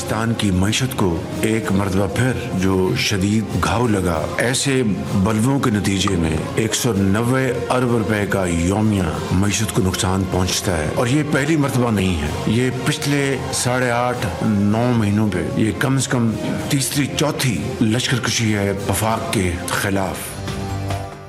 पाकिस्तान की मईशत को एक मरतबा फिर जो शदीद घाव लगा, ऐसे बलवों के नतीजे में 190 अरब रुपए का यौमिया मईशत को नुकसान पहुंचता है। और ये पहली मरतबा नहीं है, ये पिछले 8.5-9 महीनों पे ये कम से कम तीसरी चौथी लश्करकशी है वफाक के खिलाफ।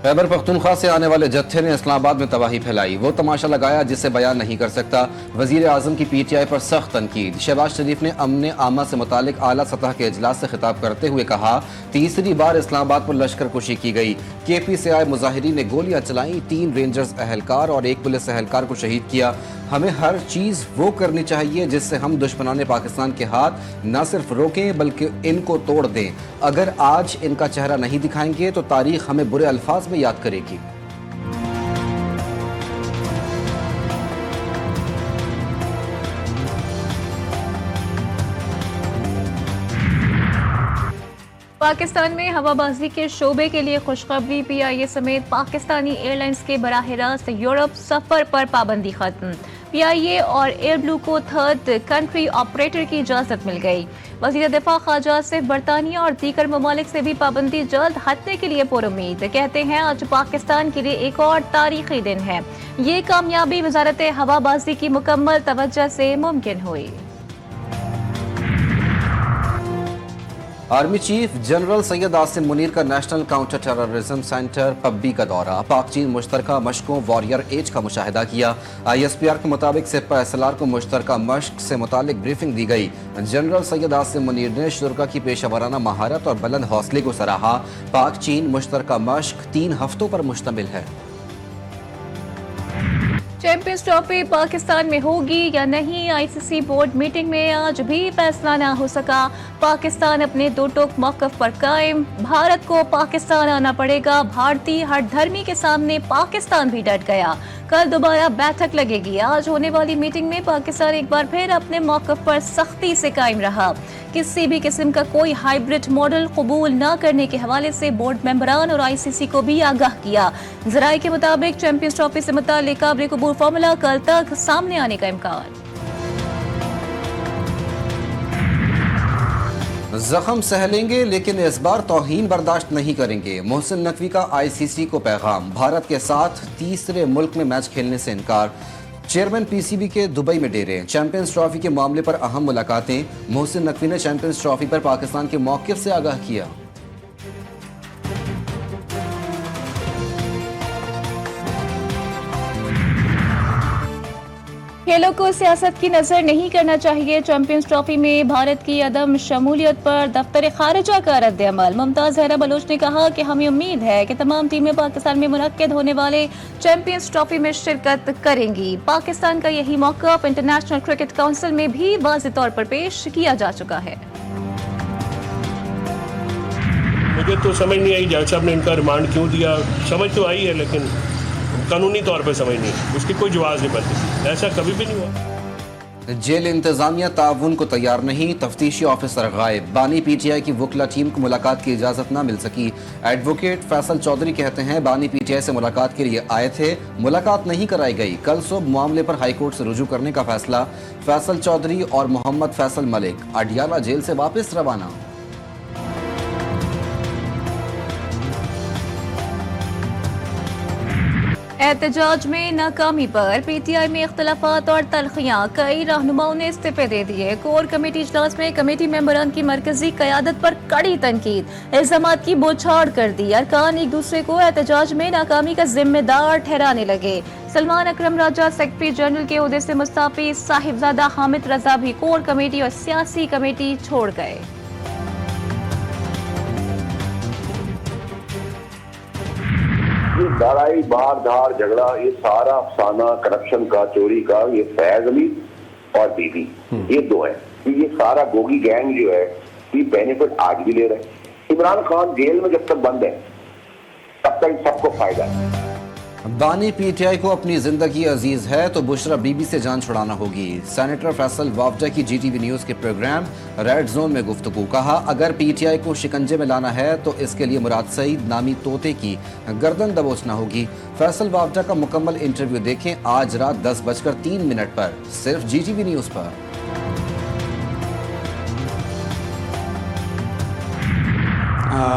खैबर पख्तूनख्वा से आने वाले जत्थे ने इस्लामाबाद में तबाही फैलाई, वो तमाशा लगाया जिसे बयान नहीं कर सकता। वजीर आजम की PTI पर सख्त तनकीद। शहबाज शरीफ ने अमन आमा से मुतालिक आला सतह के इजलास से खिताब करते हुए कहा, तीसरी बार इस्लामाबाद पर लश्कर कुशी की गई। KP से आए मुजाहिरीन ने गोलियां चलाई, 3 रेंजर्स एहलकार और 1 पुलिस एहलकार को शहीद किया। हमें हर चीज़ वो करनी चाहिए जिससे हम दुश्मनाने पाकिस्तान के हाथ न सिर्फ रोकें बल्कि इनको तोड़ दें। अगर आज इनका चेहरा नहीं दिखाएंगे तो तारीख हमें बुरे अल्फाज में याद करेगी। पाकिस्तान में हवाबाजी के शोबे के लिए खुशखबरी। PIA समेत पाकिस्तानी एयरलाइंस के बराह रास्त यूरोप सफर पर पाबंदी खत्म। PIA और एयर ब्लू को थर्ड कंट्री ऑपरेटर की इजाजत मिल गई। वज़ीर दिफा ख्वाजा आसिफ बरतानिया और दीगर ममालिक से भी पाबंदी जल्द हटने के लिए पुरुम्मीद। कहते हैं आज पाकिस्तान के लिए एक और तारीखी दिन है। ये कामयाबी वजारत हवाबाजी की मुकम्मल तवज्जो से मुमकिन हुई। Army chief general Syed Asim Munir का नेशनल काउंटर टेररिज्म सेंटर पब्बी का दौरा। पाक चीन मुश्तरका मशकों वॉरियर एज का मुशाहिदा किया। ISPR के मुताबिक सिपा SLR को मुश्तरका मश्क से मुतालिक ब्रीफिंग दी गई। जनरल सैयद आसिम मुनीर ने शुरा की पेशा वराना महारत और बुलंद हौसले को सराहा। पाक चीन मुश्तरका मश्क 3 हफ्तों पर मुश्तमिल है। चैंपियंस ट्रॉफी पाकिस्तान में होगी या नहीं, ICC बोर्ड मीटिंग में आज भी फैसला न हो सका। पाकिस्तान अपने दो टोक मौक़िफ़ पर कायम। भारत को पाकिस्तान आना पड़ेगा। भारतीय हर धर्मी के सामने पाकिस्तान भी डट गया। कल दोबारा बैठक लगेगी। आज होने वाली मीटिंग में पाकिस्तान एक बार फिर अपने मौक़िफ़ पर सख्ती से कायम रहा। किसी भी किस्म का कोई हाइब्रिड मॉडल कबूल न करने के हवाले से बोर्ड मेंबरान और ICC को भी आगाह किया। ज़राए के मुताबिक चैंपियंस ट्रॉफी से मुताल्लिक़ काबिल कबूल फार्मूला कल तक सामने आने का इम्कान। जख्म सहलेंगे लेकिन इस बार तौहीन बर्दाश्त नहीं करेंगे। मोहसिन नकवी का ICC को पैगाम। भारत के साथ तीसरे मुल्क में मैच खेलने से इनकार। चेयरमैन PCB के दुबई में डेरे। चैंपियंस ट्रॉफी के मामले पर अहम मुलाकातें। मोहसिन नकवी ने चैंपियंस ट्रॉफी पर पाकिस्तान के मौक़िफ़ से आगाह किया। खेलों को सियासत की नजर नहीं करना चाहिए। चैंपियंस ट्रॉफी में भारत की अदम शमूलियत पर दफ्तर खारिजा का रद्द-ए-अमल। मुमताज जहरा बलोच ने कहा कि हमें उम्मीद है कि तमाम टीमें पाकिस्तान में मुनक्किद होने वाले चैंपियंस ट्रॉफी में शिरकत करेंगी। पाकिस्तान का यही मौक़िफ़ इंटरनेशनल क्रिकेट काउंसिल में भी वाज़ेह तौर पर पेश किया जा चुका है। मुझे तो समझ नहीं आई जज साहब ने इनका रिमांड क्यों दिया। समझ तो आई है लेकिन कानूनी तौर पर समझ नहीं, उसकी कोई जवाब नहीं बनती। ऐसा कभी भी नहीं हुआ। जेल इंतजामिया ताउन को तैयार नहीं। तफ्तीशी ऑफिसर गायब। बानी PTI की वकला टीम को मुलाकात की इजाजत न मिल सकी। एडवोकेट फैसल चौधरी कहते हैं बानी PTI से मुलाकात के लिए आए थे, मुलाकात नहीं कराई गई। कल सुबह मामले पर हाईकोर्ट से रुजू करने का फैसला। फैसल चौधरी और मोहम्मद फैसल मलिक अडियाला जेल से वापस रवाना। एहतजाज में नाकामी पर PTI में इख्तलाफात और तलखियां। कई रहनुमाओं ने इस्तीफे दे दिए। कोर कमेटी इजलास में कमेटी मेंबरान की मरकजी क़यादत पर कड़ी तनकीद। इल्जामात की बौछार कर दी। अरकान एक दूसरे को एहतजाज में नाकामी का जिम्मेदार ठहराने लगे। सलमान अकरम राजा सेक्रेटरी जनरल के ओहदे से मुस्ताफी। साहिबजादा हामिद रजा भी कोर कमेटी और सियासी कमेटी छोड़ गए। लड़ाई मार धार झगड़ा ये सारा अफसाना करप्शन का, चोरी का, ये फैज अली और बीबी ये दो है। ये सारा गोगी गैंग जो है ये बेनिफिट आज भी ले रहा है। इमरान खान जेल में जब तक बंद है तब तक सबको फायदा है। बानी PTI को अपनी जिंदगी अजीज है तो बुशरा बीबी से जान छुड़ाना होगी। सेनेटर फैसल वावडा की GTV न्यूज के प्रोग्राम रेड जोन में गुफ्तगू। कहा अगर PTI को शिकंजे में लाना है तो इसके लिए मुराद सईद नामी तोते की गर्दन दबोचना होगी। फैसल वावडा का मुकम्मल इंटरव्यू देखें आज रात 10:03 पर सिर्फ GTV न्यूज पर।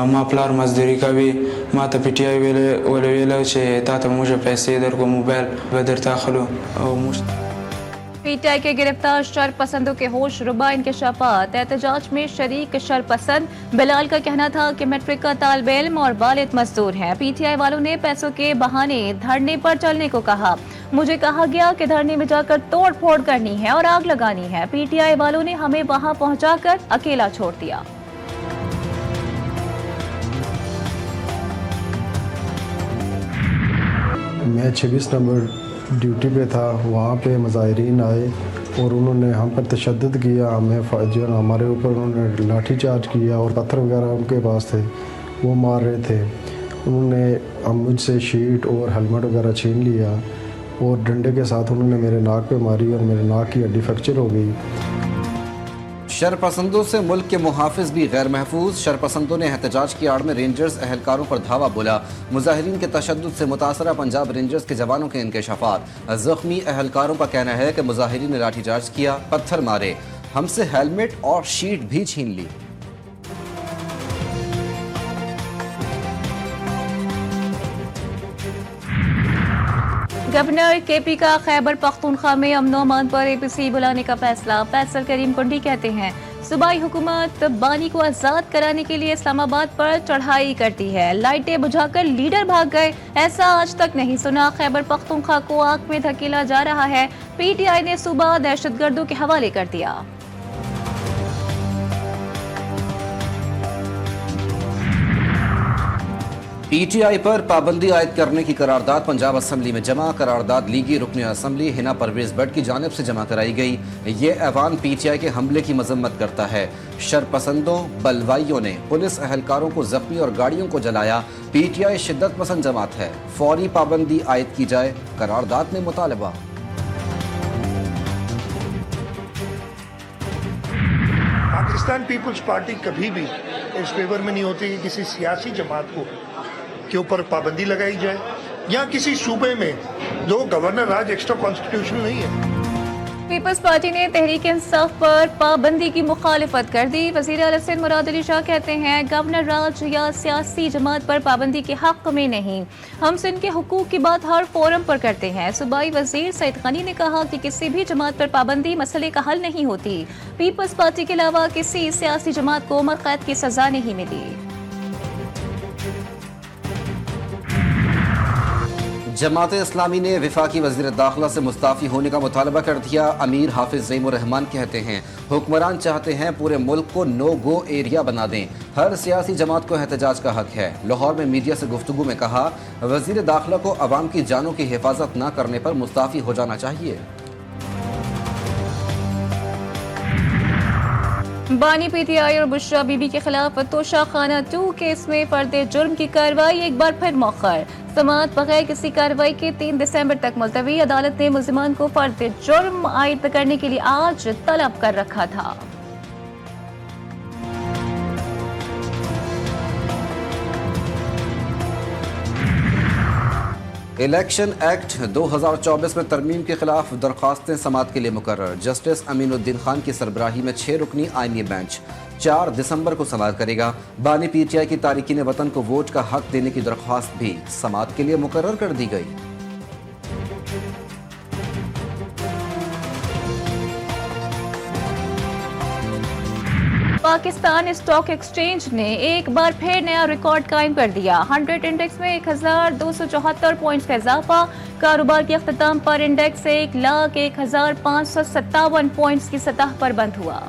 मापलार मजदूरी का भी माता पीटीआई वेले ताता मुझे पैसे इधर को मोबाइल बदर ताखलो पीटीआई के गिरफ्तार शरपसंदों के होश रुबा इंकशाफात। एहतजाज में शरीक शरपसंद बिलाल का कहना था कि मैट्रिक का तालिब इल्म और बालिद मजदूर है। पीटीआई वालों ने पैसों के बहाने धरने पर चलने को कहा। मुझे कहा गया कि धरने में जाकर तोड़ फोड़ करनी है और आग लगानी है। पीटीआई वालों ने हमें वहां पहुंचाकर अकेला छोड़ दिया। मैं 26 नंबर ड्यूटी पे था, वहाँ पे मुजाहिरीन आए और उन्होंने हम पर तशद्दुद किया। हमें जो हमारे ऊपर उन्होंने लाठी चार्ज किया और पत्थर वगैरह उनके पास थे, वो मार रहे थे। उन्होंने मुझसे शीट और हेलमेट वगैरह छीन लिया और डंडे के साथ उन्होंने मेरे नाक पे मारी और मेरे नाक की हड्डी फ्रैक्चर हो गई। शरपसंदों से मुल्क के मुहाफिज भी गैर महफूज। शरपसंदों ने एहतजाज की आड़ में रेंजर्स एहलकारों पर धावा बोला। मुजाहिरीन के तशद्दुद से मुतासरा पंजाब रेंजर्स के जवानों के इंकशाफात। जख्मी एहलकारों का कहना है कि मुजाहिरीन ने लाठीचार्ज किया, पत्थर मारे, हमसे हेलमेट और शीट भी छीन ली। गवर्नर केपी का खैबर पख्तूनख्वा में अमन अमान पर एपीसी बुलाने का फैसला। फैसल करीम कुंडी कहते हैं सूबाई हुकूमत बानी को आजाद कराने के लिए इस्लामाबाद पर चढ़ाई करती है। लाइटें बुझाकर लीडर भाग गए, ऐसा आज तक नहीं सुना। खैबर पख्तूनख्वा को आग में धकेला जा रहा है। पीटीआई ने सूबा दहशतगर्दों के हवाले कर दिया। पीटीआई पर पाबंदी आयद करने की करारदाद पंजाब असम्बली में जमा। करारदाद लीगी रुकन असम्बली हिना परवेज भट्ट की जानिब से जमा कराई गई। ये ऐवान पीटीआई के हमले की मजम्मत करता है। शरपसंदों बलवाइयों ने पुलिस एहलकारों को जख्मी और गाड़ियों को जलाया। पीटीआई शिद्दत पसंद जमात है, फौरी पाबंदी आयद की जाए, करारदाद में मुतालबा। पाकिस्तान पीपल्स पार्टी कभी भी इस फेवर में नहीं होती कि किसी सियासी जमात को के ऊपर पाबंदी लगाई जाए या किसी सूबे में जो गवर्नर राज एक्स्ट्रा कॉन्स्टिट्यूशनल नहीं है। पीपल्स पार्टी ने तहरीक इंसाफ पर पाबंदी की मुखालिफत कर दी। वजीर आला सिंध मुराद अली शाह कहते हैं गवर्नर राज या सियासी जमात पर पाबंदी के हक में नहीं, हम सिंध के हुकूक की बात हर फोरम पर करते हैं। सूबाई वजीर सईद गनी ने कहा कि किसी भी जमात पर पाबंदी मसले का हल नहीं होती। पीपल्स पार्टी के अलावा किसी सियासी जमात को उम्र कैद की सजा नहीं मिली। जमात इस्लामी ने वफाकी वज़ीर दाखिला से मुस्ताफ़ी होने का मुतालबा कर दिया। अमीर हाफिज ज़ईमुर रहमान कहते हैं हुक्मरान चाहते हैं पूरे मुल्क को नो गो एरिया बना दें। हर सियासी जमात को एहतजाज का हक है। लाहौर में मीडिया से गुफ्तगू में कहा वज़ीर दाखिला को अवाम की जानों की हिफाजत न करने पर मुस्ताफ़ी हो जाना चाहिए। बानी पीटीआई और बुशरा बीबी के खिलाफ तोशा खाना 2 केस में फर्द जुर्म की कार्रवाई एक बार फिर मौखर। समाअत बगैर किसी कार्रवाई के 3 दिसंबर तक मुलतवी। अदालत ने मुल्जिमान को फर्द जुर्म आयद करने के लिए आज तलब कर रखा था। इलेक्शन एक्ट 2024 में तरमीम के खिलाफ दरख्वास्तें समाअत के लिए मुकर्रर। जस्टिस अमीनुद्दीन खान की सरबराही में 6 रुकनी आईनी बेंच 4 दिसंबर को समाअत करेगा। बानी पीटीआई की तारिकीन वतन को वोट का हक देने की दरख्वास्त भी समाअत के लिए मुकर्रर कर दी गई। पाकिस्तान स्टॉक एक्सचेंज ने एक बार फिर नया रिकॉर्ड कायम कर दिया। 100 इंडेक्स में 1274 पॉइंट्स का इजाफा। कारोबार के अख्ताम पर इंडेक्स 1,01,557 पॉइंट्स की सतह पर बंद हुआ।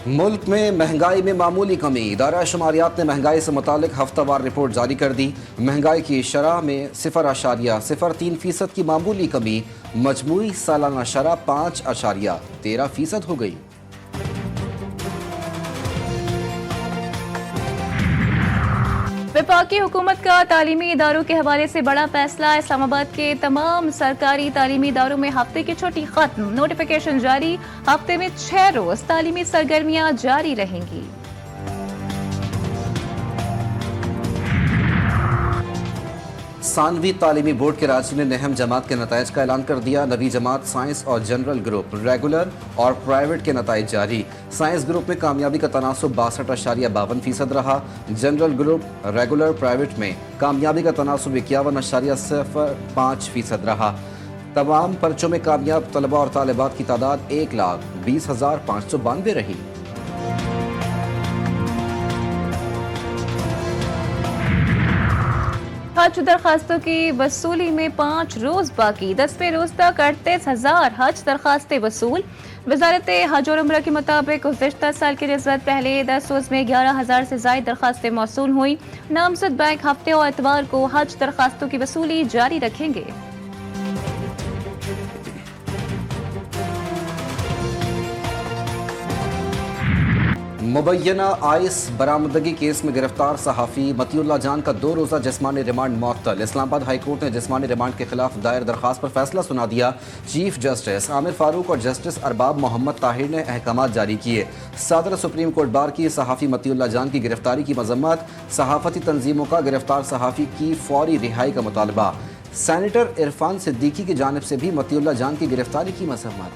मुल्क में महंगाई में मामूली कमी। इदारा शुमारियात ने महंगाई से मुतालिक हफ्तावार रिपोर्ट जारी कर दी। महंगाई की शरह में 0.03% की मामूली कमी। मजमूई सालाना शरह 5.13% हो गई। वफाकी हुकूमत का तालीमी इदारों के हवाले से बड़ा फैसला। इस्लामाबाद के तमाम सरकारी तालीमी इदारों में हफ्ते की छुट्टी खत्म। नोटिफिकेशन जारी। हफ्ते में 6 रोज तालीमी सरगर्मियां जारी रहेंगी। सानवी तालीमी बोर्ड कराची ने नहम जमात के नताइज का ऐलान कर दिया। नवी जमात साइंस और जनरल ग्रुप रेगुलर और प्राइवेट के नताइज जारी। साइंस ग्रुप में कामयाबी का तनासुब 62.52% रहा। जनरल ग्रुप रेगुलर प्राइवेट में कामयाबी का तनासुब 51.05% रहा। तमाम पर्चों में कामयाब तलबा और तालिबात की तादाद 1,20,592 रही। हज दरखास्तों की वसूली में 5 रोज बाकी। 10वें रोज तक 38,000 हज दरखास्तें वसूल। वजारत हज और उम्रा के मुताबिक गुज़िश्ता साल की निस्बत पहले 10 रोज में 11,000 से ज़ायद दरखास्तें मौसूल हुई। नामजद बैंक हफ्ते और एतवार को हज दरखास्तों की वसूली जारी रखेंगे। मुबैना आइस बरामदगी केस में गिरफ्तार सहाफ़ी मतीउल्लाह जान का 2 रोज़ा जिस्मानी रिमांड मुअत्तल। इस्लामाबाद हाई कोर्ट ने जिस्मानी रिमांड के खिलाफ दायर दरखास्त पर फैसला सुना दिया। चीफ जस्टिस आमिर फारूक और जस्टिस अरबाब मोहम्मद ताहिर ने अहकाम जारी किए। सदर सुप्रीम कोर्ट बार की सहाफ़ी मतीउल्लाह जान की गिरफ्तारी की मजम्मत। सहाफ़ती तंजीमों का गिरफ्तार सहाफ़ी की फौरी रिहाई का मुतालबा। सेनेटर इरफान सिद्दीकी की जानिब से भी मतीउल्लाह जान की गिरफ्तारी की मजम्मत।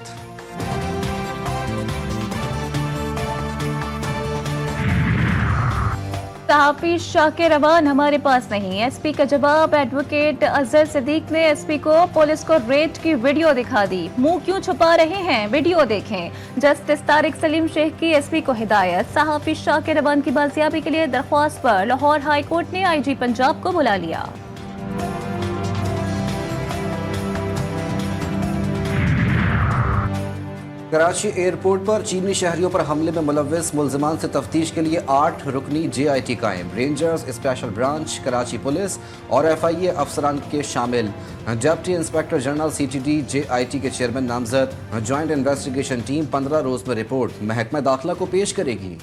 सहाफी शाकिर रवान हमारे पास नहीं। एसपी का जवाब। एडवोकेट अजहर सिद्दीक ने एसपी को पुलिस को रेड की वीडियो दिखा दी। मुंह क्यों छुपा रहे हैं, वीडियो देखें। जस्टिस तारिक सलीम शेख की एसपी को हिदायत। सहाफी शाकिर रवान की बाजियाबी के लिए दरख्वास्त पर लाहौर हाई कोर्ट ने आईजी पंजाब को बुला लिया। कराची एयरपोर्ट पर चीनी शहरियों पर हमले में मुलव्विस मुल्जिमान से तफ्तीश के लिए 8 रुकनी JIT कायम। Rangers, special branch, Karachi police और FIA अफसरान के शामिल। Deputy inspector general CTD JIT के चेयरमैन नामजद। ज्वाइंट इन्वेस्टिगेशन टीम 15 रोज में रिपोर्ट महकमा दाखिला को पेश करेगी।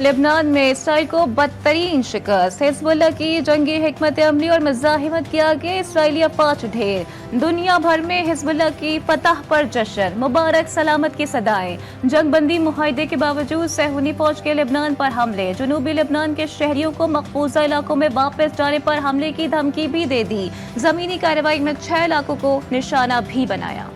लेबनान में इसराइल को बदतरीन शिकस्त। हिजबुल्लाह की जंगी हिकमत अमली और मज़ाहिमत के आगे इसराइली अफवाज ढेर। दुनिया भर में हिजबुल्लाह की फतह पर जश्न। मुबारक सलामत की सदाएं। जंगबंदी मुआहदे के बावजूद सहूनी फौज के लेबनान पर हमले। जनूबी लेबनान के शहरियों को मकबूजा इलाकों में वापस जाने पर हमले की धमकी भी दे दी। जमीनी कार्रवाई में 6 इलाकों को निशाना भी बनाया।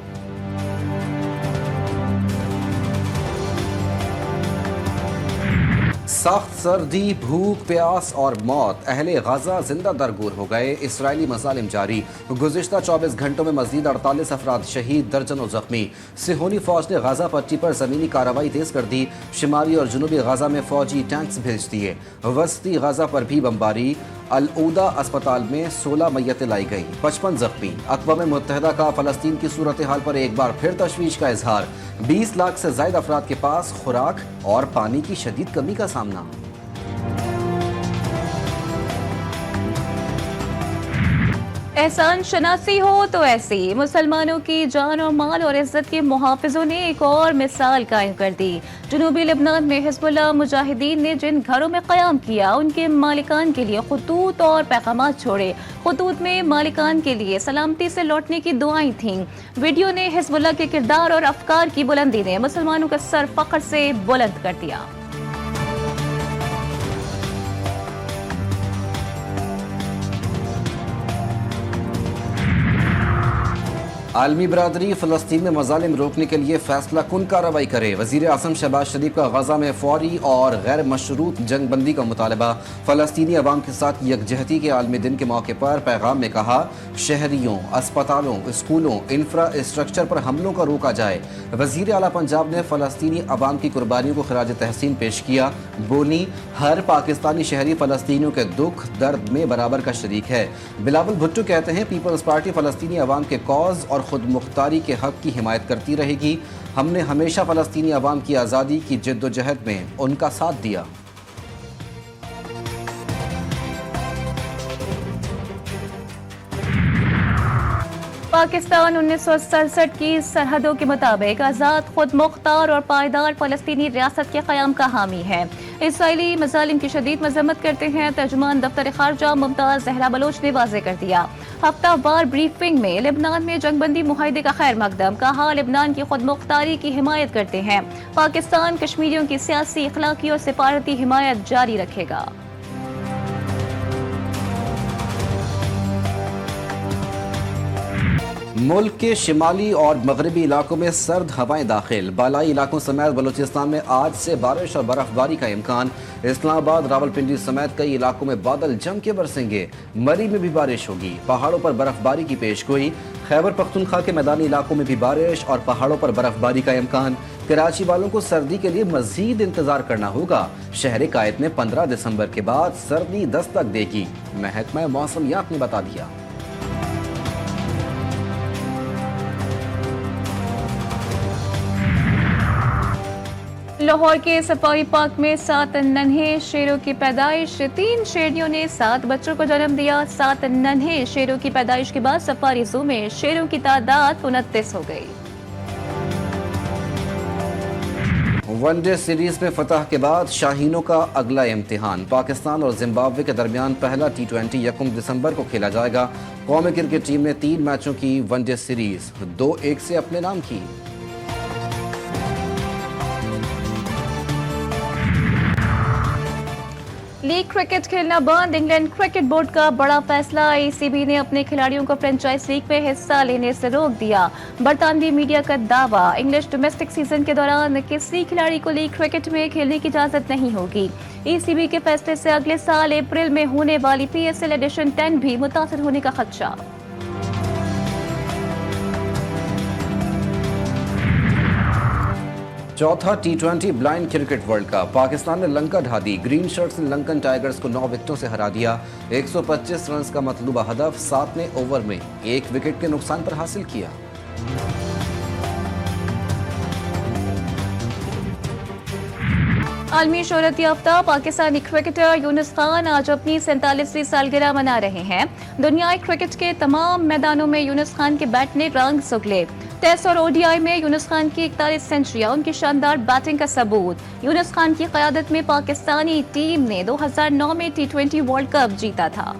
सख्त सर्दी, भूख, प्यास और मौत। अहले गाजा जिंदा दरगूर हो गए। इसराइली मजालिम जारी। गुज़िश्ता 24 घंटों में मजीद 48 अफराद शहीद, दर्जनों जख्मी। सिहोनी फौज ने गाजा पट्टी पर जमीनी कार्रवाई तेज कर दी। शिमाली और जनूबी गाजा में फौजी टैंक्स भेज दिए। वस्ती गाजा पर भी बमबारी। अल-ऊदा अस्पताल में 16 मैयतें लाई गई, 55 जख्मी। अक़वाम मुत्तहिदा का फ़लस्तीन की सूरत हाल पर एक बार फिर तशवीश का इजहार। 20 लाख से ज़ायद अफराद के पास खुराक और पानी की शदीद कमी का सामना। एहसान शनासी हो तो ऐसी। मुसलमानों की जान और माल और इज्जत के मुहाफिजों ने एक और मिसाल कायम कर दी। जनूबी लेबनान में हिजबुल्लाह मुजाहिदीन ने जिन घरों में क़याम किया, उनके मालिकान के लिए खतूत और पैगामात छोड़े। खतूत में मालिकान के लिए सलामती से लौटने की दुआएं थीं। वीडियो ने हिजबुल्लाह के किरदार और अफकार की बुलंदी ने मुसलमानों का सर फख्र से बुलंद कर दिया। आलमी बरादरी फ़लस्तीन में मज़ालिम रोकने के लिए फैसला कुन कार्रवाई करे। वज़ीर आज़म शहबाज शरीफ का गजा में फौरी और गैर मशरूत जंग बंदी का मुतालबा। फ़लस्तीनी अवाम के साथ यकजहती के आलमी दिन के मौके पर पैगाम में कहा, शहरियों, अस्पतालों, स्कूलों, इंफ्रास्ट्रक्चर पर हमलों का रोका जाए। वज़ीर आला पंजाब ने फ़लस्तीनी अवाम की कुर्बानियों को खिराज तहसीन पेश किया। बोली, हर पाकिस्तानी शहरी फ़लस्तीनियों के दुख दर्द में बराबर का शरीक है। बिलावल भुट्टो कहते हैं, पीपल्स पार्टी फ़लस्तीनी अवाम के कौज़ और खुद मुख्तारी के हक की हिमायत करती रहेगी। हमने हमेशा फ़लस्तीनी अवाम की आज़ादी की जद्दोजहद में उनका साथ दिया। पाकिस्तान 1967 की सरहदों के मुताबिक आज़ाद, खुद मुख्तार और पायदार फ़लस्तीनी रियासत के क़याम का हामी है। इसराइली मज़ालिम की शदीद मज़म्मत करते हैं। तर्जुमान दफ्तर ख़ारजा मुमताज़ ज़हरा बलोच ने वाज़ेह कर दिया। हफ्तावार ब्रीफिंग में लेबनान में जंगबंदी मुआहदे का खैर मकदम, कहा लेबनान की खुद मुख्तारी की हिमायत करते हैं। पाकिस्तान कश्मीरियों की सियासी, अखलाकी और सिफारती हिमायत जारी रखेगा। मुल्क के शिमाली और मगरबी इलाकों में सर्द हवाएं दाखिल, बालाई इलाकों समेत बलूचिस्तान में आज से बारिश और बर्फबारी का इम्कान। इस्लामाबाद, रावलपिंडी समेत कई इलाकों में बादल जम के बरसेंगे। मरी में भी बारिश होगी, पहाड़ों पर बर्फबारी की पेशगोई। खैबर पख्तूनख्वा के मैदानी इलाकों में भी बारिश और पहाड़ों पर बर्फबारी का इम्कान। कराची वालों को सर्दी के लिए मजीद इंतजार करना होगा। शहर कायद में 15 दिसंबर के बाद सर्दी दस्तक देगी, महकमा मौसमियात ने बता दिया। लाहौर के सफारी पार्क में 7 नन्हे शेरों की पैदाइश। 3 शेरनियों ने 7 बच्चों को जन्म दिया। 7 नन्हे शेरों की पैदाइश के बाद सफारी जू में शेरों की तादाद 29 हो गई। वनडे सीरीज में फतह के बाद शाहीनों का अगला इम्तिहान। पाकिस्तान और जिम्बाब्वे के दरमियान पहला T20 1 दिसंबर को खेला जाएगा। कौमी क्रिकेट टीम ने 3 मैचों की वनडे सीरीज 2-1 से अपने नाम की। लीग क्रिकेट खेलना बंद, इंग्लैंड क्रिकेट बोर्ड का बड़ा फैसला। ECB ने अपने खिलाड़ियों को फ्रेंचाइज लीग में हिस्सा लेने से रोक दिया। बरतानवी मीडिया का दावा, इंग्लिश डोमेस्टिक सीजन के दौरान किसी खिलाड़ी को लीग क्रिकेट में खेलने की इजाजत नहीं होगी। ECB के फैसले से अगले साल अप्रैल में होने वाली PSL एडिशन 10 भी मुतासर होने का खदशा। चौथा T20 blind cricket world cup. Pakistan ने लंका ढा दी। ग्रीन शर्ट्स ने लंकन टाइगर्स को 9 विकेटों से हरा दिया। 125 रन का मतलूबा हदफ 7वें ओवर में 1 विकेट के नुकसान पर हासिल किया। आलमी शोहरत याफ्ता पाकिस्तानी क्रिकेटर यूनुस खान आज अपनी 47वीं सालगिरह मना रहे हैं। दुनियाई क्रिकेट के तमाम मैदानों में यूनुस खान के बैट ने रंग सुगले। टेस्ट और ODI में यूनुस खान की 41 सेंचुरियां उनकी शानदार बैटिंग का सबूत। यूनुस खान की क़यादत में पाकिस्तानी टीम ने 2009 में T20 वर्ल्ड कप जीता था।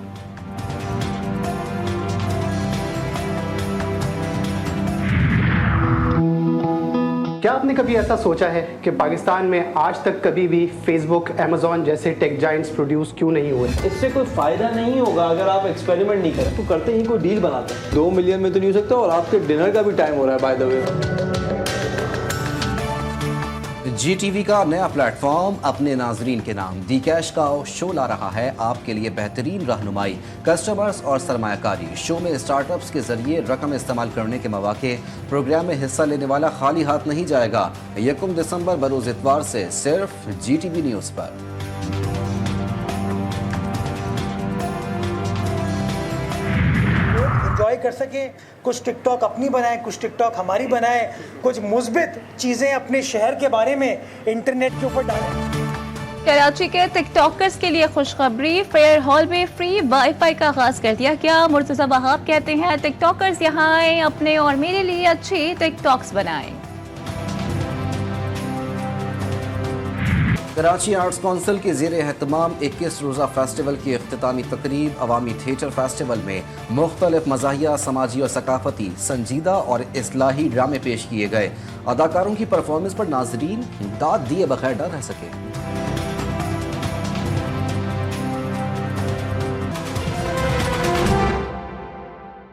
क्या आपने कभी ऐसा सोचा है कि पाकिस्तान में आज तक कभी भी फेसबुक, अमेजॉन जैसे टेक जायंट्स प्रोड्यूस क्यों नहीं हुए? इससे कोई फायदा नहीं होगा अगर आप एक्सपेरिमेंट नहीं करें। तो करते ही कोई डील बनाते हैं। 2 मिलियन में तो नहीं हो सकता और आपके डिनर का भी टाइम हो रहा है बाय द वे। GTV का नया प्लेटफॉर्म अपने नाजरीन के नाम दी कैश का शो ला रहा है आपके लिए बेहतरीन रहनुमाई, कस्टमर्स और सरमायाकारी। शो में स्टार्टअप्स के जरिए रकम इस्तेमाल करने के मौके। प्रोग्राम में हिस्सा लेने वाला खाली हाथ नहीं जाएगा। 1 दिसंबर बरोज इतवार से सिर्फ GTV न्यूज़ पर। एंजॉय कर सकें, कुछ टिकटॉक अपनी बनाएं, कुछ टिकटॉक हमारी बनाएं, कुछ मुस्बित चीज़ें अपने शहर के बारे में इंटरनेट के ऊपर डालें। कराची के टिकटॉकर्स के लिए खुशखबरी, फेयर हॉल में फ्री वाईफाई का आगाज कर दिया गया। मुर्तज़ा वहाब कहते हैं टिकटॉकर्स यहाँ आए, अपने और मेरे लिए अच्छी टिकटॉक्स बनाएं। कराची आर्ट्स काउंसिल के ज़ेर एहतमाम 21 रोज़ा फेस्टिवल की इख्तितामी तकरीब अवामी थिएटर फेस्टिवल में मुख्तलिफ मज़ाहिया, समाजी और सकाफती, संजीदा और इस्लाही ड्रामे पेश किए गए। अदाकारों की परफॉर्मेंस पर नाजरीन दाद दिए बगैर न रह सके।